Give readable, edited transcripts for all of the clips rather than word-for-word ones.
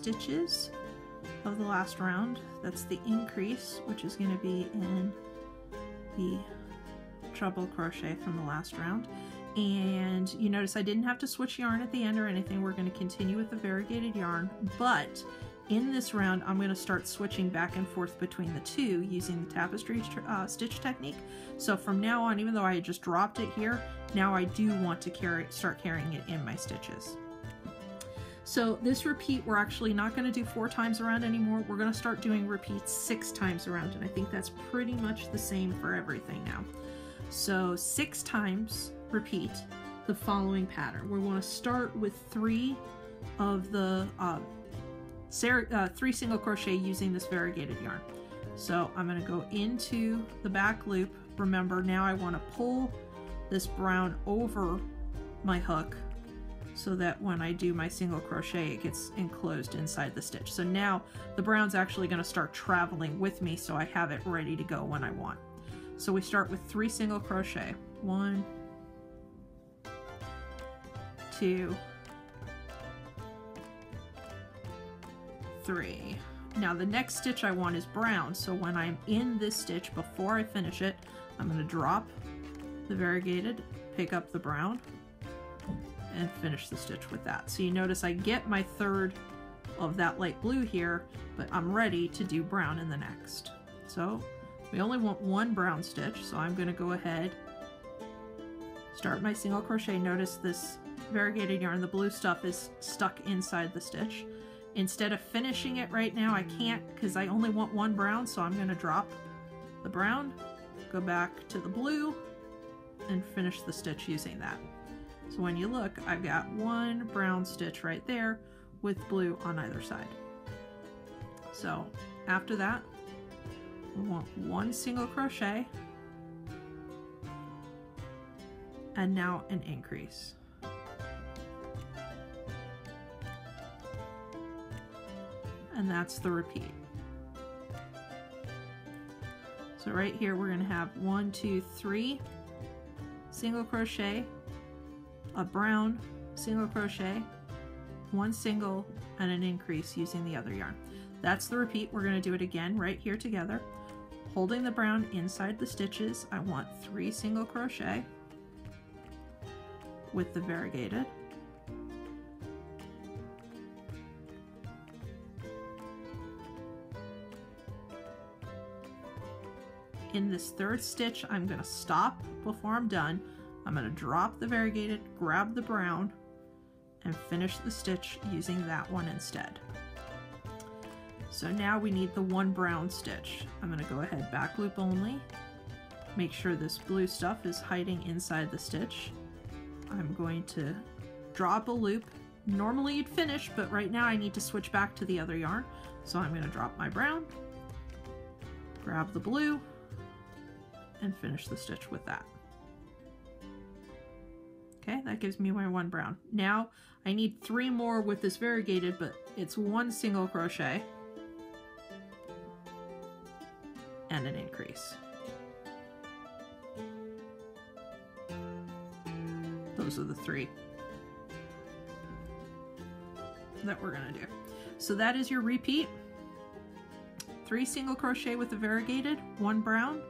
stitches of the last round. That's the increase, which is going to be in the treble crochet from the last round. And you notice I didn't have to switch yarn at the end or anything. We're going to continue with the variegated yarn, but in this round I'm going to start switching back and forth between the two using the tapestry stitch technique. So from now on, even though I had just dropped it here, now I do want to start carrying it in my stitches. So this repeat, we're actually not going to do 4 times around anymore. We're going to start doing repeats 6 times around, and I think that's pretty much the same for everything now. So 6 times repeat the following pattern. We want to start with 3 of the 3 single crochet using this variegated yarn. So I'm going to go into the back loop. Remember, now I want to pull this brown over my hook so that when I do my single crochet it gets enclosed inside the stitch. So now the brown's actually going to start traveling with me, so I have it ready to go when I want. So we start with 3 single crochet. 1, 2, 3. Now the next stitch I want is brown, so when I'm in this stitch, before I finish it, I'm going to drop the variegated, pick up the brown, and finish the stitch with that. So you notice I get my 3rd of that light blue here, but I'm ready to do brown in the next. So we only want 1 brown stitch, so I'm going to go ahead, start my single crochet. Notice this variegated yarn, the blue stuff is stuck inside the stitch. Instead of finishing it right now, I can't because I only want 1 brown, so I'm going to drop the brown, go back to the blue, and finish the stitch using that. So when you look, I've got 1 brown stitch right there with blue on either side. So after that, we want 1 single crochet, and now an increase. And that's the repeat. So right here we're going to have 1, 2, 3 single crochet, a brown single crochet, 1 single, and an increase using the other yarn. That's the repeat. We're going to do it again right here together. Holding the brown inside the stitches, I want 3 single crochet with the variegated. In this 3rd stitch, I'm going to stop before I'm done. I'm going to drop the variegated, grab the brown, and finish the stitch using that one instead. So now we need the 1 brown stitch. I'm going to go ahead, back loop only, make sure this blue stuff is hiding inside the stitch. I'm going to drop a loop. Normally you'd finish, but right now I need to switch back to the other yarn. So I'm going to drop my brown, grab the blue, and finish the stitch with that. Okay, that gives me my 1 brown. Now I need 3 more with this variegated, but it's 1 single crochet and an increase. Those are the 3 that we're going to do. So that is your repeat. 3 single crochet with the variegated, 1 brown,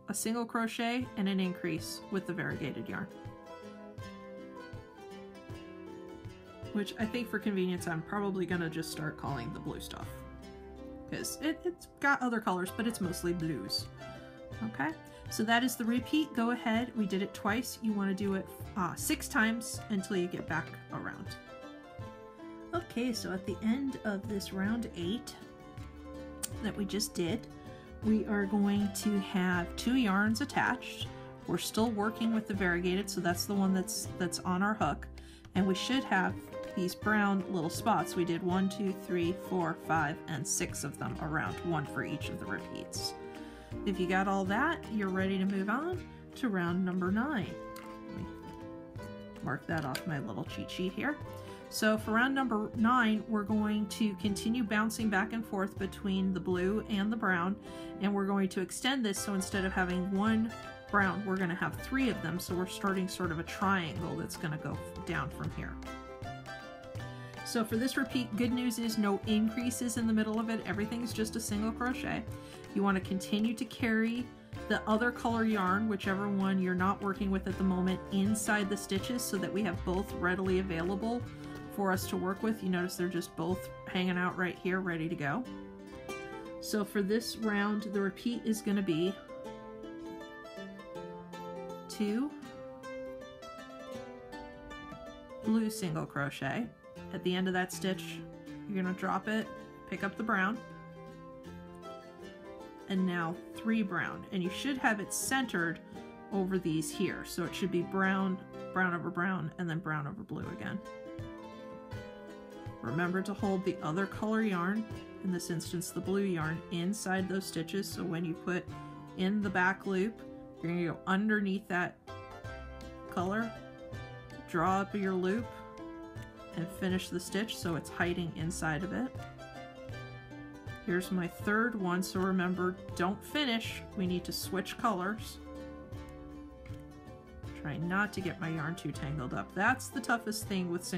a single crochet, and an increase with the variegated yarn. Which I think for convenience I'm probably going to just start calling the blue stuff, because it's got other colors, but it's mostly blues. Okay, so that is the repeat. Go ahead, we did it twice. You want to do it 6 times until you get back around. Okay, so at the end of this round 8 that we just did, we are going to have 2 yarns attached. We're still working with the variegated, so that's the one that's on our hook, and we should have these brown little spots. We did 1, 2, 3, 4, 5, and 6 of them around, 1 for each of the repeats. If you got all that, you're ready to move on to round number 9. Let me mark that off my little cheat sheet here. So for round number 9, we're going to continue bouncing back and forth between the blue and the brown, and we're going to extend this, so instead of having 1 brown, we're going to have 3 of them, so we're starting sort of a triangle that's going to go down from here. So for this repeat, good news is no increases in the middle of it. Everything's just a single crochet. You want to continue to carry the other color yarn, whichever one you're not working with at the moment, inside the stitches so that we have both readily available for us to work with. You notice they're just both hanging out right here, ready to go. So for this round, the repeat is going to be 2 blue single crochet. At the end of that stitch, you're going to drop it, pick up the brown, and now 3 brown, and you should have it centered over these here. So it should be brown, brown over brown, and then brown over blue again. Remember to hold the other color yarn, in this instance the blue yarn, inside those stitches, so when you put in the back loop, you're going to go underneath that color, draw up your loop, and finish the stitch so it's hiding inside of it. Here's my third one, so remember, don't finish. We need to switch colors. Try not to get my yarn too tangled up. That's the toughest thing with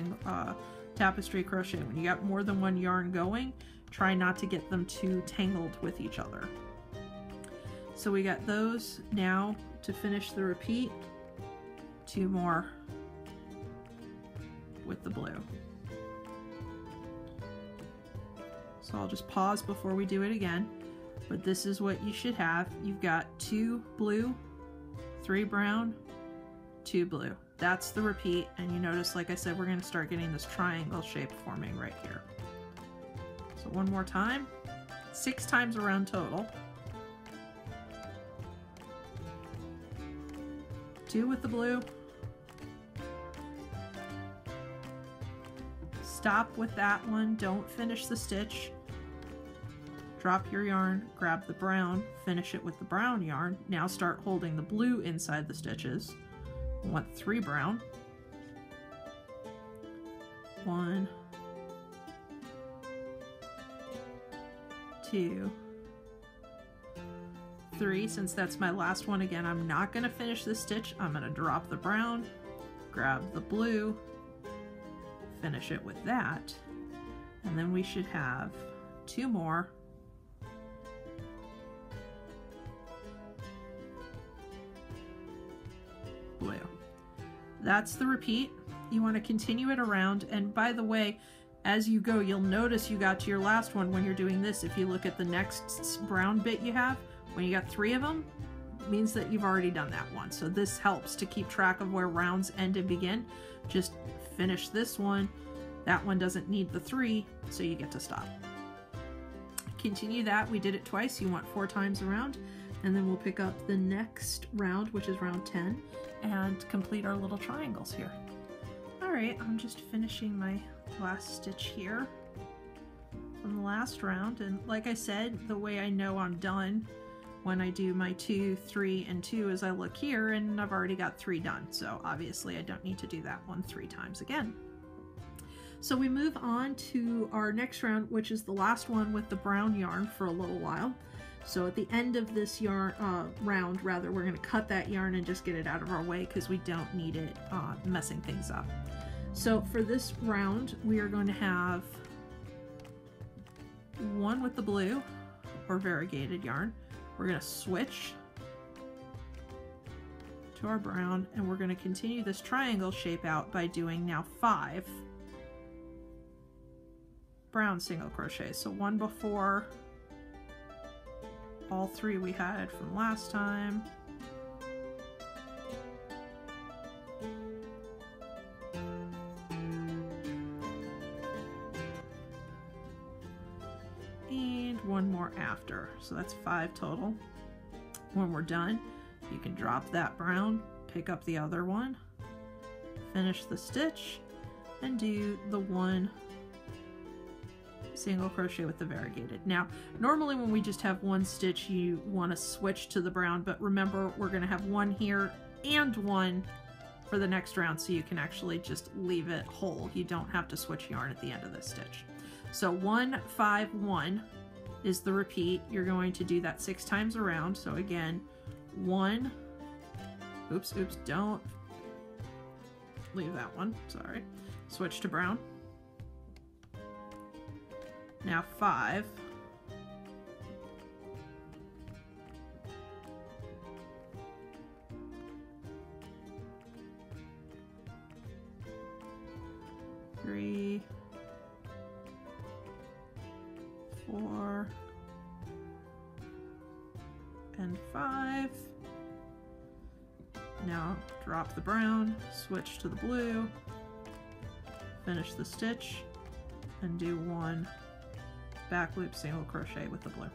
tapestry crochet. When you got more than one yarn going, try not to get them too tangled with each other. So we got those. Now to finish the repeat, 2 more with the blue. So I'll just pause before we do it again, but this is what you should have. You've got 2 blue, 3 brown, 2 blue. That's the repeat, and you notice, like I said, we're going to start getting this triangle shape forming right here. So one more time, 6 times around total. 2 with the blue. Stop with that one, don't finish the stitch. Drop your yarn, grab the brown, finish it with the brown yarn. Now start holding the blue inside the stitches. We want 3 brown. 1, 2, 3. Since that's my last one, again, I'm not going to finish this stitch. I'm going to drop the brown, grab the blue, finish it with that, and then we should have 2 more blue. That's the repeat. You want to continue it around, and by the way, as you go, you'll notice you got to your last one when you're doing this. If you look at the next brown bit you have, when you got 3 of them, it means that you've already done that one. So this helps to keep track of where rounds end and begin. Just finish this one. That one doesn't need the 3, so you get to stop. Continue that. We did it twice. You want 4 times around, and then we'll pick up the next round, which is round 10, and complete our little triangles here. Alright, I'm just finishing my last stitch here from the last round, and like I said, the way I know I'm done when I do my 2, 3, and 2 is I look here and I've already got 3 done, so obviously I don't need to do that one 3 times again. So we move on to our next round, which is the last one with the brown yarn for a little while. So at the end of this yarn round, we're going to cut that yarn and just get it out of our way because we don't need it messing things up. So for this round, we are going to have 1 with the blue or variegated yarn. We're going to switch to our brown, and we're going to continue this triangle shape out by doing now 5 brown single crochets. So 1 before all 3 we had from last time. And 1 more after. So that's 5 total. When we're done, you can drop that brown, pick up the other one, finish the stitch, and do the 1 single crochet with the variegated. Now, normally when we just have 1 stitch, you want to switch to the brown, but remember, we're going to have 1 here and 1 for the next round, so you can actually just leave it whole. You don't have to switch yarn at the end of this stitch. So 1, 5, 1 is the repeat. You're going to do that 6 times around. So again, 1, oops, don't leave that one, sorry. Switch to brown. Now 5. Three, 4, and 5. Now drop the brown, switch to the blue, finish the stitch, and do 1 back loop single crochet with the blue.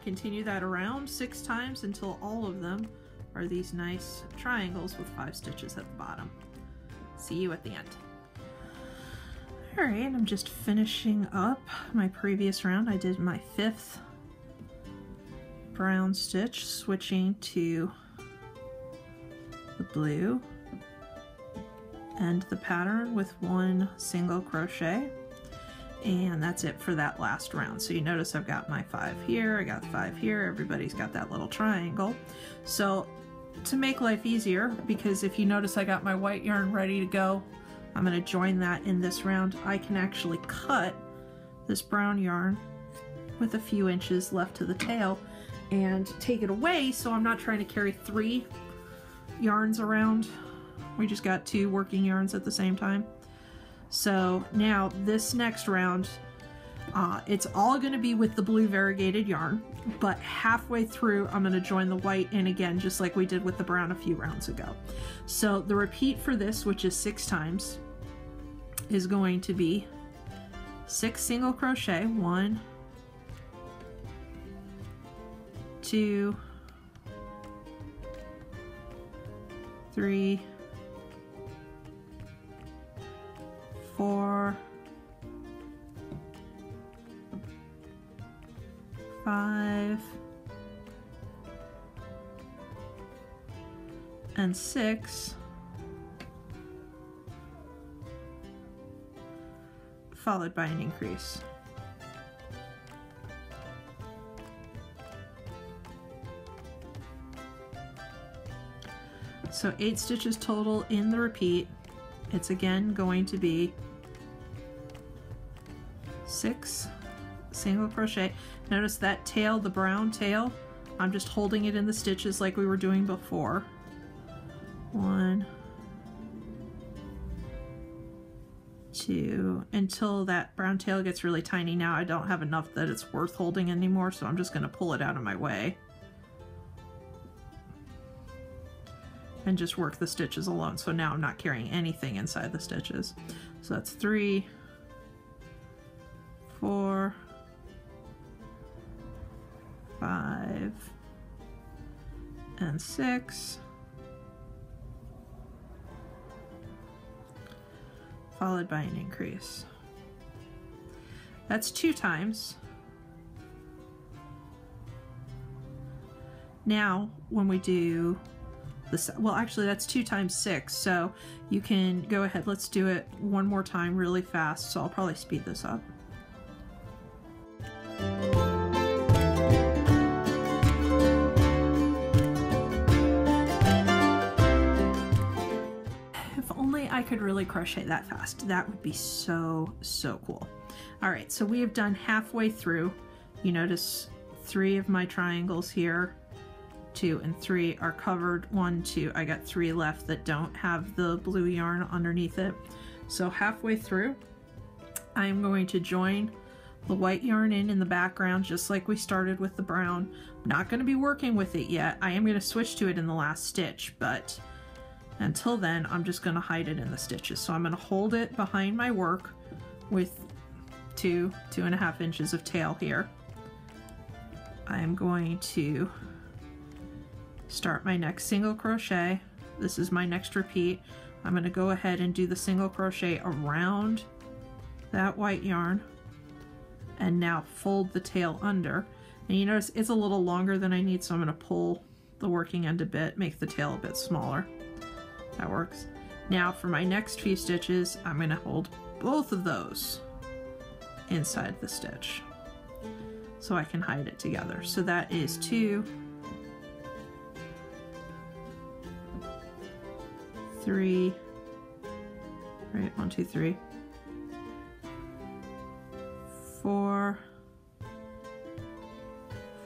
Continue that around 6 times until all of them are these nice triangles with 5 stitches at the bottom. See you at the end. Alright, I'm just finishing up my previous round. I did my 5th brown stitch, switching to the blue, and the pattern with 1 single crochet, and that's it for that last round. So you notice I've got my 5 here, I got 5 here, everybody's got that little triangle. So to make life easier, because if you notice I got my white yarn ready to go, I'm going to join that in this round. I can actually cut this brown yarn with a few inches left to the tail and take it away, so I'm not trying to carry 3 yarns around. We just got 2 working yarns at the same time. So now this next round, it's all going to be with the blue variegated yarn, but halfway through I'm going to join the white in again, just like we did with the brown a few rounds ago. So the repeat for this, which is 6 times, is going to be 6 single crochet, 1, 2, 3, 4, 5, and 6, followed by an increase. So 8 stitches total in the repeat. It's again going to be 6 single crochet. Notice that tail, the brown tail, I'm just holding it in the stitches like we were doing before. 1, 2, until that brown tail gets really tiny. Now I don't have enough that it's worth holding anymore, so I'm just going to pull it out of my way and just work the stitches alone. So now I'm not carrying anything inside the stitches. So that's 3, 4, 5, and 6, followed by an increase. That's 2 times. Now when we do this, well actually that's 2 times 6, so you can go ahead, let's do it one more time really fast, so I'll probably speed this up. If only I could really crochet that fast. That would be so cool. Alright, so we have done halfway through. You notice 3 of my triangles here, 2 and 3 are covered. 1, 2, I got 3 left that don't have the blue yarn underneath it. So halfway through, I'm going to join the white yarn in the background, just like we started with the brown. I'm not going to be working with it yet. I am going to switch to it in the last stitch, but until then, I'm just going to hide it in the stitches. So I'm going to hold it behind my work with 2.5 inches of tail here. I'm going to start my next single crochet. This is my next repeat. I'm going to go ahead and do the single crochet around that white yarn and now fold the tail under. And you notice it's a little longer than I need, so I'm going to pull the working end a bit, make the tail a bit smaller. That works. Now for my next few stitches, I'm going to hold both of those inside the stitch so I can hide it together. So that is 2, 3, right, 1, 2, 3, 4,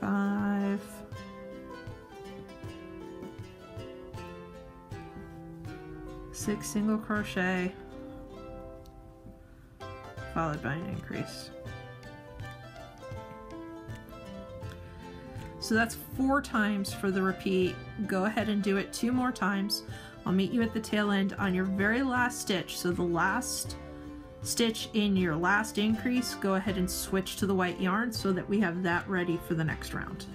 5, 6 single crochet, followed by an increase. So that's 4 times for the repeat. Go ahead and do it 2 more times. I'll meet you at the tail end on your very last stitch. So the last stitch in your last increase, go ahead and switch to the white yarn so that we have that ready for the next round.